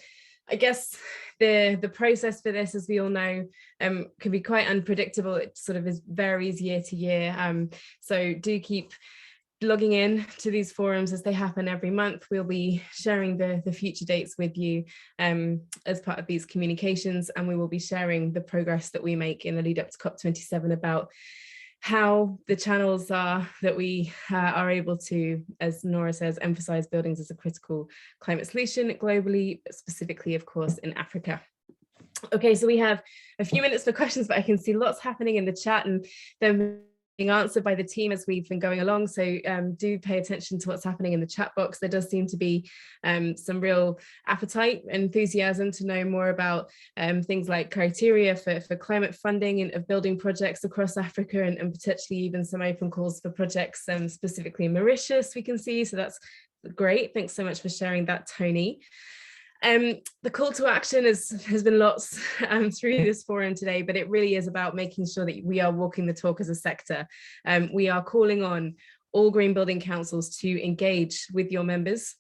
I guess the process for this, as we all know, can be quite unpredictable. It sort of varies year to year. So do keep logging in to these forums as they happen every month. We'll be sharing the future dates with you as part of these communications, and we will be sharing the progress that we make in the lead up to COP27 about how the channels are that we are able to, as Nora says, emphasize buildings as a critical climate solution globally, but specifically, of course, in Africa. Okay, so we have a few minutes for questions, but I can see lots happening in the chat, and there answered by the team as we've been going along, so do pay attention to what's happening in the chat box. There does seem to be some real appetite, enthusiasm to know more about things like criteria for climate funding and of building projects across Africa, and potentially even some open calls for projects specifically in Mauritius we can see, so that's great. Thanks so much for sharing that, Tony. The call to action has been lots through this forum today, but it really is about making sure that we are walking the talk as a sector. We are calling on all green building councils to engage with your members,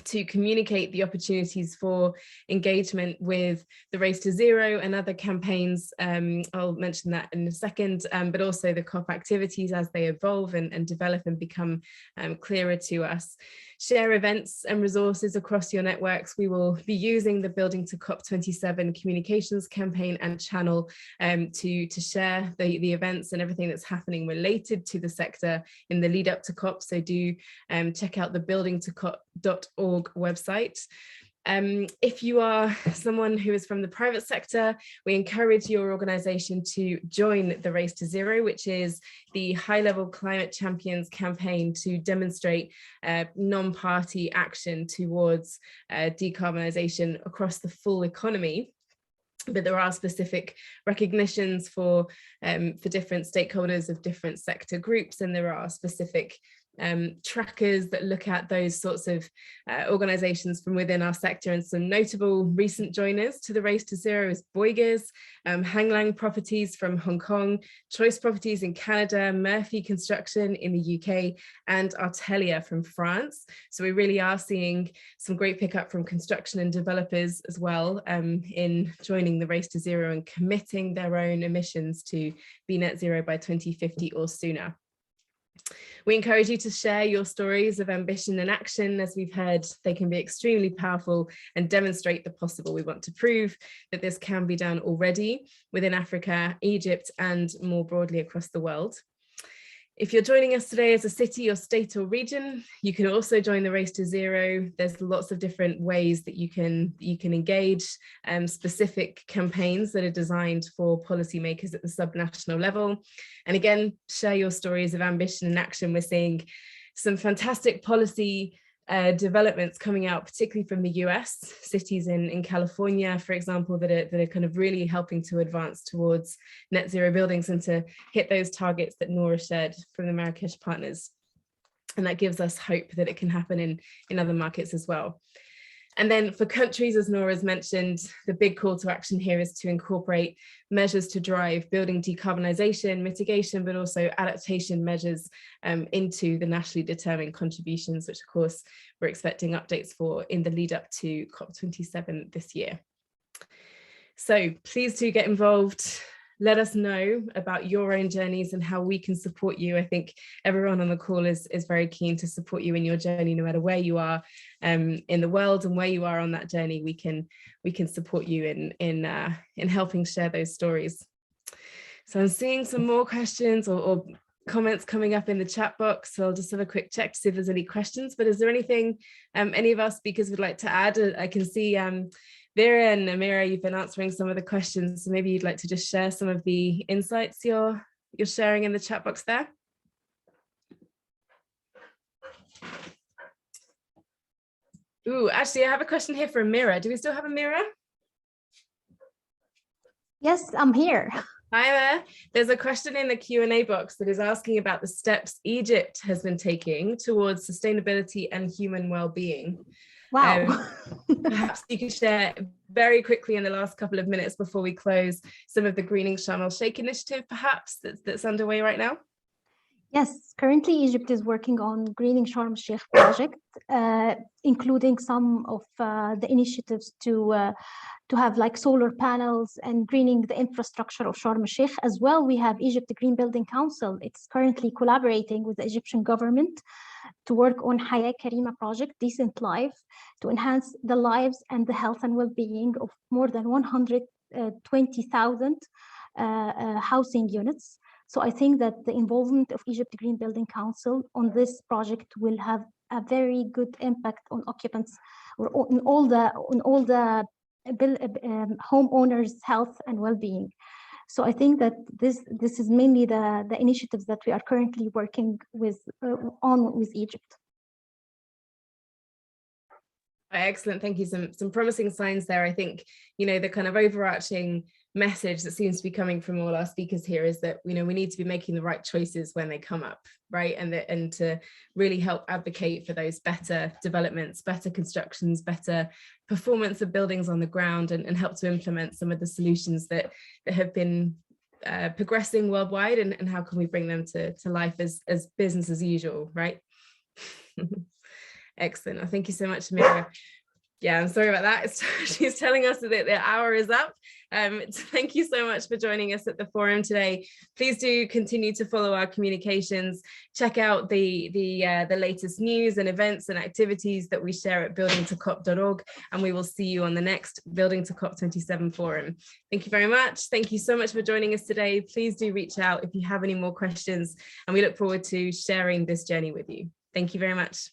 to communicate the opportunities for engagement with the Race to Zero and other campaigns. I'll mention that in a second, but also the COP activities as they evolve and develop and become clearer to us. Share events and resources across your networks. We will be using the Building to COP27 communications campaign and channel to share the events and everything that's happening related to the sector in the lead up to COP. So do check out the buildingtocop.org website. If you are someone who is from the private sector, we encourage your organisation to join the Race to Zero, which is the high-level climate champions campaign to demonstrate non-party action towards decarbonisation across the full economy. But there are specific recognitions for different stakeholders of different sector groups, and there are specific trackers that look at those sorts of organisations from within our sector. And some notable recent joiners to the Race to Zero is Boigers, Hang Lang Properties from Hong Kong, Choice Properties in Canada, Murphy Construction in the UK, and Artelia from France. So we really are seeing some great pickup from construction and developers as well in joining the Race to Zero and committing their own emissions to be net zero by 2050 or sooner. We encourage you to share your stories of ambition and action. As we've heard, they can be extremely powerful and demonstrate the possible. We want to prove that this can be done already within Africa, Egypt, and more broadly across the world. If you're joining us today as a city or state or region, you can also join the Race to Zero. There's lots of different ways that you can engage, specific campaigns that are designed for policymakers at the subnational level. And again, share your stories of ambition and action. We're seeing some fantastic policy developments coming out, particularly from the US, cities in California, for example, that are kind of really helping to advance towards net zero buildings and to hit those targets that Nora shared from the Marrakesh partners. And that gives us hope that it can happen in other markets as well. And then for countries, as Nora's mentioned, the big call to action here is to incorporate measures to drive building decarbonisation, mitigation, but also adaptation measures into the nationally determined contributions, which of course we're expecting updates for in the lead up to COP27 this year. So please do get involved. Let us know about your own journeys and how we can support you. I think everyone on the call is very keen to support you in your journey, no matter where you are in the world and where you are on that journey. We can support you in helping share those stories. So I'm seeing some more questions or comments coming up in the chat box. So I'll just have a quick check to see if there's any questions. But is there anything any of our speakers would like to add? I can see Vera and Amira, you've been answering some of the questions, so maybe you'd like to just share some of the insights you're sharing in the chat box there. Ooh, actually, I have a question here for Amira. Do we still have Amira? Yes, I'm here. Hi there. There's a question in the Q&A box that is asking about the steps Egypt has been taking towards sustainability and human well-being. Wow. Perhaps you could share very quickly in the last couple of minutes before we close some of the Greening Sharm el-Sheikh initiative, perhaps, that's underway right now. Yes, currently Egypt is working on Greening Sharm el-Sheikh project, including some of the initiatives to have like solar panels and greening the infrastructure of Sharm el-Sheikh. As well, we have Egypt Green Building Council. It's currently collaborating with the Egyptian government to work on Hayat Karima project, Decent Life, to enhance the lives and the health and well-being of more than 120,000 housing units. So I think that the involvement of Egypt Green Building Council on this project will have a very good impact on occupants or on all the homeowners' health and well-being. So I think that this is mainly the initiatives that we are currently working with with Egypt. Excellent, thank you. Some promising signs there. I think, you know, the kind of overarching message that seems to be coming from all our speakers here is that, you know, we need to be making the right choices when they come up, right? And to really help advocate for those better developments, better constructions, better performance of buildings on the ground, and help to implement some of the solutions that have been progressing worldwide, and how can we bring them to life as business as usual, right? Excellent. Well, thank you so much, Amira. Yeah, I'm sorry about that. She's telling us that the hour is up. Thank you so much for joining us at the forum today. Please do continue to follow our communications. Check out the latest news and events and activities that we share at buildingtocop.org, and we will see you on the next Building to COP27 forum. Thank you very much. Thank you so much for joining us today. Please do reach out if you have any more questions, and we look forward to sharing this journey with you. Thank you very much.